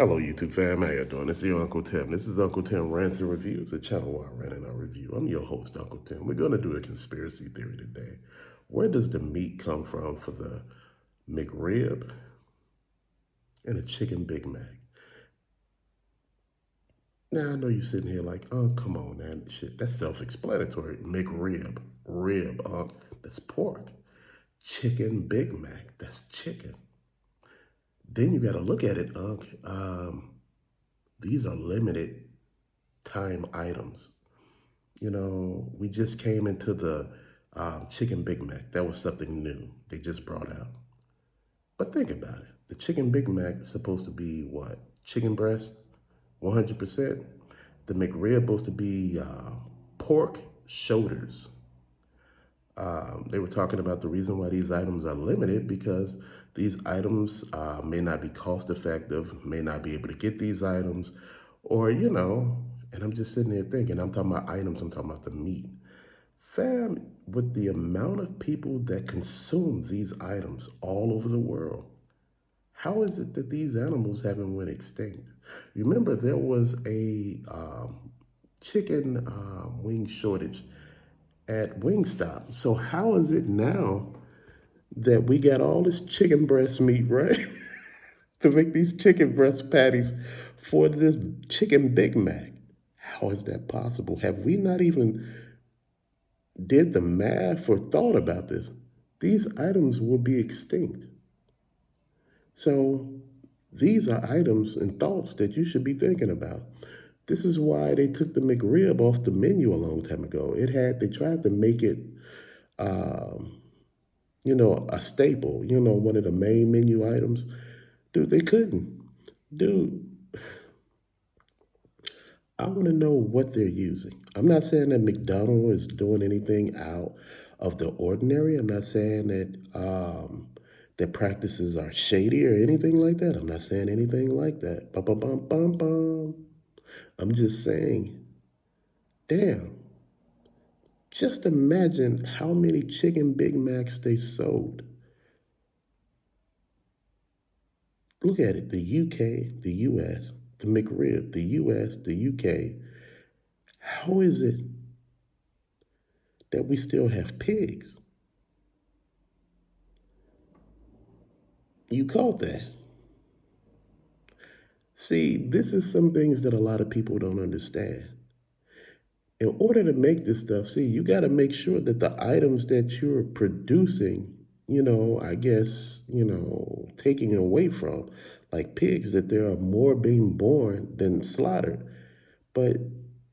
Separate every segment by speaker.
Speaker 1: Hello, YouTube fam. How you doing? This is your Uncle Tim. This is Uncle Tim Rants and Reviews, a channel where I rant and I review. I'm your host, Uncle Tim. We're going to do a conspiracy theory today. Where does the meat come from for the McRib and a chicken Big Mac? Now, I know you're sitting here like, oh, come on, man. Shit, that's self-explanatory. McRib, rib, that's pork. Chicken Big Mac, that's chicken. Then you got to look at it, these are limited time items. You know, we just came into the chicken Big Mac. That was something new they just brought out. But think about it. The chicken Big Mac is supposed to be what? Chicken breast, 100%. The McRib supposed to be pork shoulders. They were talking about the reason why these items are limited because these items may not be cost effective, may not be able to get these items, or, and I'm just sitting there thinking, I'm talking about items, I'm talking about the meat. Fam, with the amount of people that consume these items all over the world, how is it that these animals haven't went extinct? Remember, there was a chicken wing shortage at Wingstop. So how is it now that we got all this chicken breast meat, right? To make these chicken breast patties for this chicken Big Mac? How is that possible? Have we not even did the math or thought about this? These items will be extinct. So these are items and thoughts that you should be thinking about. This is why they took the McRib off the menu a long time ago. They tried to make it um, a staple, one of the main menu items. Dude, they couldn't. Dude, I want to know what they're using. I'm not saying that McDonald's is doing anything out of the ordinary. I'm not saying that their practices are shady or anything like that. I'm not saying anything like that. Bum, bum, bum, bum, bum. I'm just saying, damn, just imagine how many chicken Big Macs they sold. Look at it, the UK, the US, the McRib, the US, the UK. How is it that we still have pigs? You caught that. See, this is some things that a lot of people don't understand. In order to make this stuff, see, you got to make sure that the items that you're producing, I guess, taking away from, like pigs, that there are more being born than slaughtered. But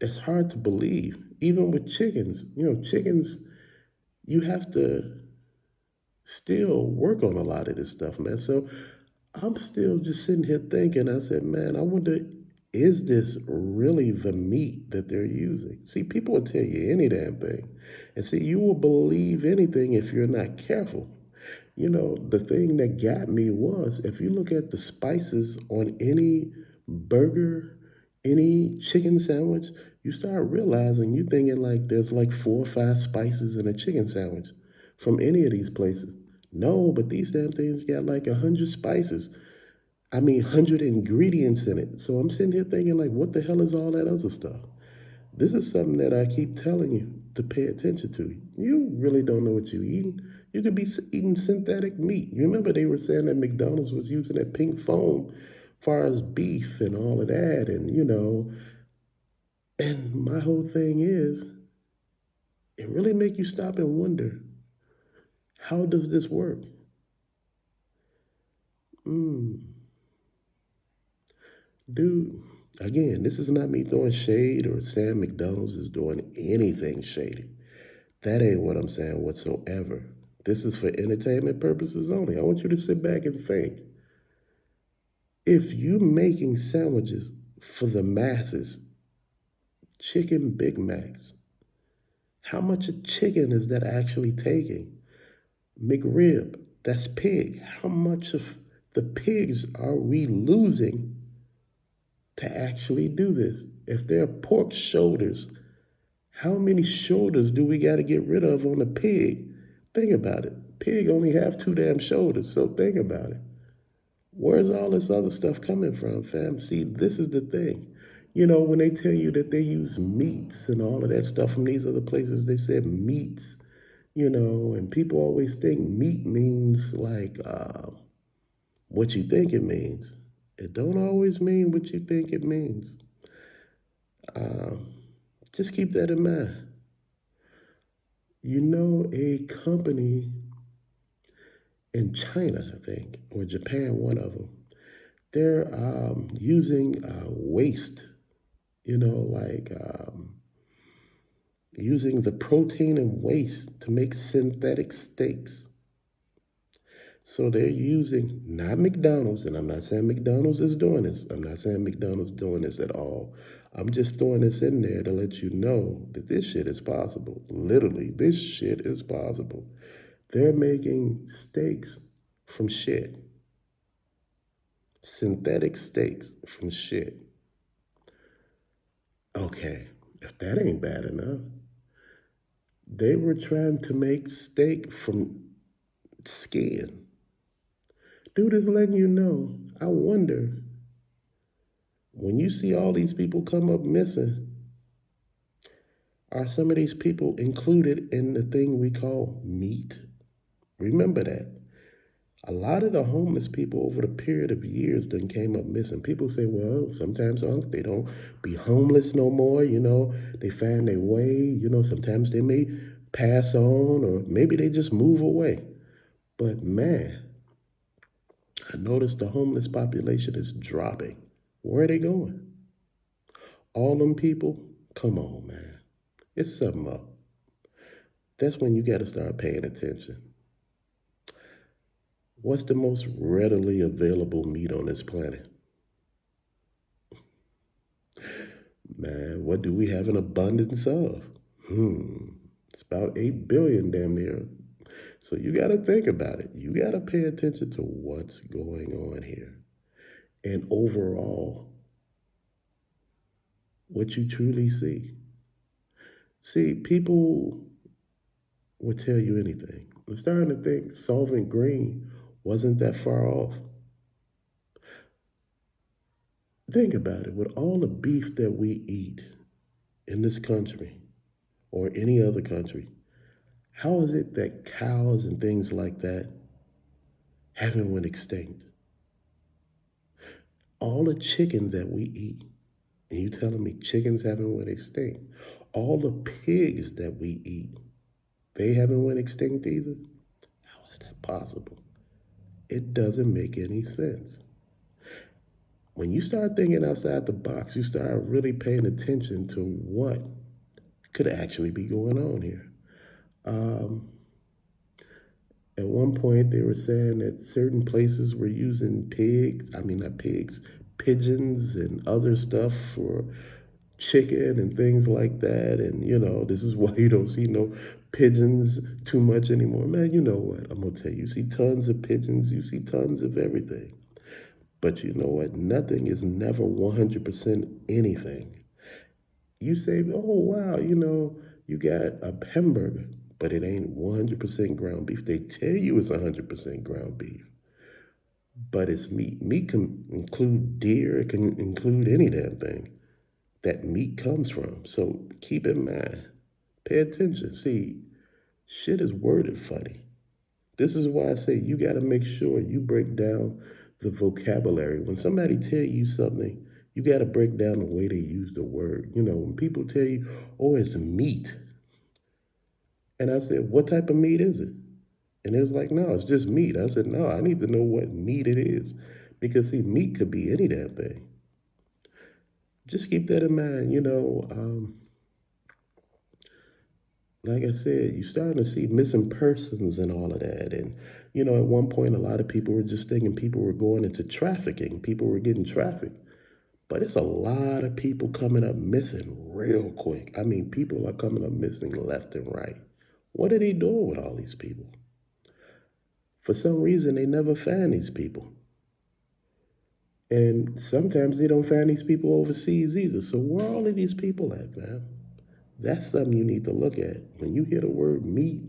Speaker 1: it's hard to believe. Even with chickens, chickens, you have to still work on a lot of this stuff, man. So I'm still just sitting here thinking, I said, man, I wonder, is this really the meat that they're using? See, people will tell you any damn thing. And see, you will believe anything if you're not careful. The thing that got me was if you look at the spices on any burger, any chicken sandwich, you start realizing you thinking like there's like 4 or 5 spices in a chicken sandwich from any of these places. No, but these damn things got like 100 spices. I mean, 100 ingredients in it. So I'm sitting here thinking, like, what the hell is all that other stuff? This is something that I keep telling you to pay attention to. You really don't know what you're eating. You could be eating synthetic meat. You remember they were saying that McDonald's was using that pink foam far as beef and all of that, and my whole thing is, it really make you stop and wonder, how does this work? Mm. Dude, again, this is not me throwing shade or saying McDonald's is doing anything shady. That ain't what I'm saying whatsoever. This is for entertainment purposes only. I want you to sit back and think. If you're making sandwiches for the masses, chicken Big Macs, how much of chicken is that actually taking? McRib, that's pig. How much of the pigs are we losing to actually do this? If they're pork shoulders, how many shoulders do we got to get rid of on a pig? Think about it. Pig only have 2 damn shoulders, so think about it. Where's all this other stuff coming from, fam? See, this is the thing. You know, when they tell you that they use meats and all of that stuff from these other places, they said meats, you know, and people always think meat means like what you think it means. It don't always mean what you think it means. Um, just keep that in mind. You know, a company in China, I think, or Japan, one of them, they're using waste, you know, like using the protein and waste to make synthetic steaks. So they're using not McDonald's, and I'm not saying McDonald's is doing this. I'm not saying McDonald's doing this at all. I'm just throwing this in there to let you know that this shit is possible. Literally, this shit is possible. They're making steaks from shit, synthetic steaks from shit. Okay, if that ain't bad enough, they were trying to make steak from skin. Dude is letting you know. I wonder when you see all these people come up missing, are some of these people included in the thing we call meat? Remember that. A lot of the homeless people over the period of years done came up missing. People say, well, sometimes they don't be homeless no more, you know, they find their way, you know, sometimes they may pass on or maybe they just move away. But man, I noticed the homeless population is dropping. Where are they going? All them people? Come on, man. It's something up. That's when you got to start paying attention. What's the most readily available meat on this planet? Man, what do we have an abundance of? It's about 8 billion damn near. So you got to think about it. You got to pay attention to what's going on here. And overall, what you truly see. See, people would tell you anything. I'm starting to think Solvent Green wasn't that far off. Think about it. With all the beef that we eat in this country or any other country, how is it that cows and things like that haven't went extinct? All the chicken that we eat, and you telling me chickens haven't went extinct? All the pigs that we eat, they haven't went extinct either? How is that possible? It doesn't make any sense. When you start thinking outside the box, you start really paying attention to what could actually be going on here. Um, at one point, they were saying that certain places were using pigs, I mean, not pigs, pigeons and other stuff for chicken and things like that. And, you know, this is why you don't see no pigeons too much anymore. Man, you know what? I'm going to tell you, you see tons of pigeons, you see tons of everything. But you know what? Nothing is never 100% anything. You say, oh, wow, you know, you got a hamburger, but it ain't 100% ground beef. They tell you it's 100% ground beef, but it's meat. Meat can include deer, it can include any damn thing that meat comes from. So keep in mind, pay attention. See, shit is worded funny. This is why I say you got to make sure you break down the vocabulary. When somebody tell you something, you got to break down the way they use the word. You know, when people tell you, "Oh, it's meat," and I said, "What type of meat is it?" And it was like, "No, it's just meat." I said, "No, I need to know what meat it is, because see, meat could be any damn thing." Just keep that in mind. You know, like I said, you're starting to see missing persons and all of that. And, you know, at one point, a lot of people were just thinking people were going into trafficking, people were getting trafficked. But it's a lot of people coming up missing real quick. I mean, people are coming up missing left and right. What are they doing with all these people? For some reason, they never find these people. And sometimes they don't find these people overseas either. So where are all of these people at, man? That's something you need to look at. When you hear the word meat,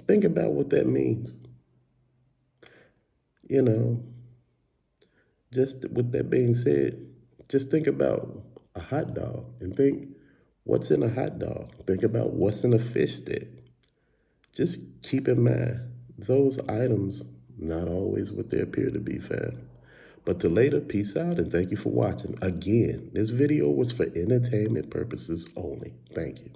Speaker 1: think about what that means. You know, just with that being said, just think about a hot dog and think what's in a hot dog. Think about what's in a fish stick. Just keep in mind those items not always what they appear to be, fam. But till later, peace out and thank you for watching. Again, this video was for entertainment purposes only. Thank you.